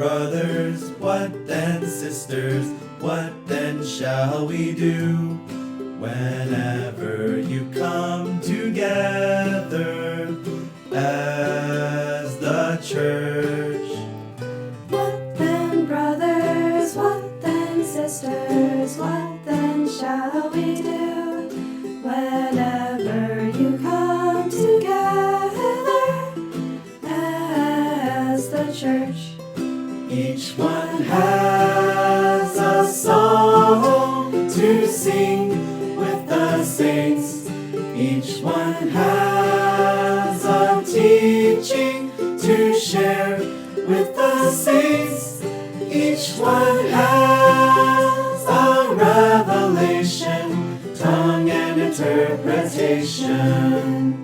brothers? What then, sisters? What then shall we do? Whenever you come together as the church. What then, brothers? What then, sisters? What then shall we do? Whenever you come together as the church. Each one has a song to sing with the saints. Each one has a teaching to share with the saints. Each one has a revelation, tongue and interpretation.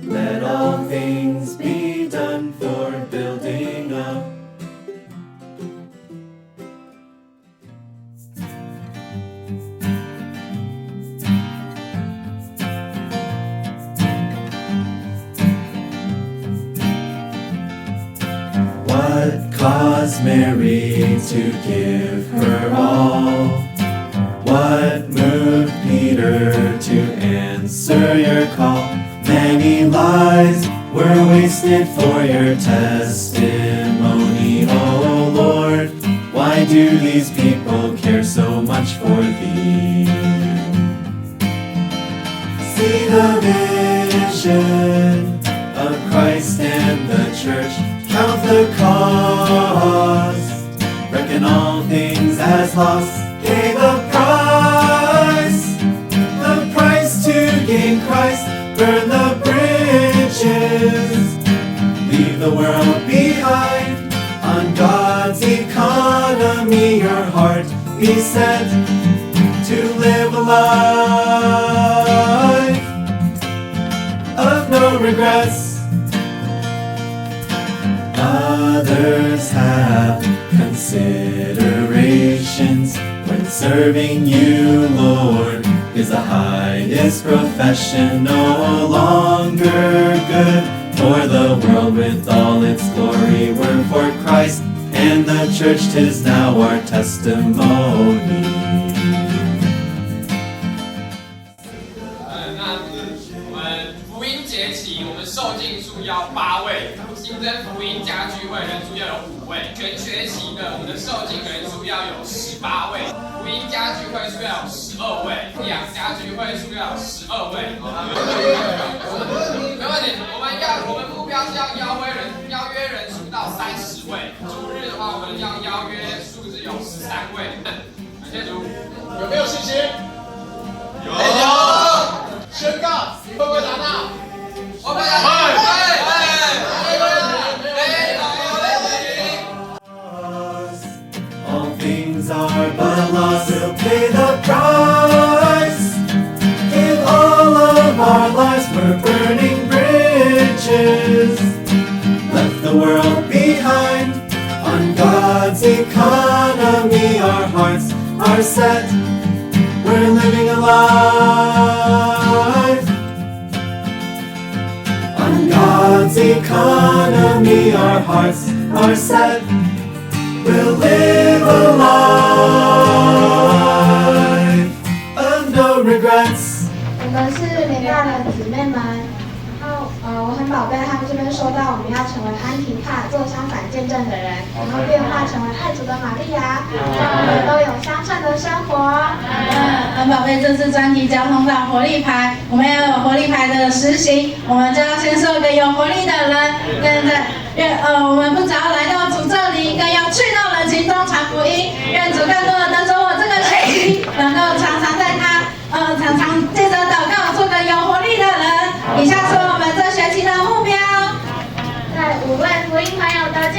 Let all things be done for building up. What caused Mary to give her all? What moved Peter to answer your call? Many lives were wasted for your testimony, oh Lord. Why do these people care so much for thee? See the vision of Christ and the church. Count the cost, reckon all things as lost. Pay the price to gain Christ. Burn the bridges, leave the world behind. On God's economy, your heart be set to live a life of no regrets. Others have considerations when serving you, Lord, is the highest profession, no longer good for the world with all its glory. We're for Christ and the church, 'tis now our testimony. 福音节期，我们受浸数要8位，新增福音家聚会人数要有5位，全学期的我们的受浸人数要有18位，福音家聚会数要有12位，养家聚会数要有12位。没问题，我们目标是要邀约人数到30位，主日的话我们要邀约数字有13位。感谢主，有没有信心？有。宣告会不会达到？我们All things are but loss. We'll pay the price. In all of our lives, we're burning bridges. Left the world behind. On God's economy, our hearts are set. We're living a life. On God's economy, our hearts are set. We'll live a life of no regrets. 我们是联大的姊妹们，然后我很宝贝他们这边说到我们要成为安提帕做相反见证的人，然后变化成为爱主的玛利亚，让我们都有相称的生活。很宝贝，这次专题交通到活力牌，我们要有活力牌的实行，我们就要先做个有活力的人，对不对？我们不只要来到主这里，更要去到人群中传福音。愿主更多的得着我这个学期，能够常常借着祷告做个有活力的人。以下是我们这学期的目标。在5位福音朋友得救。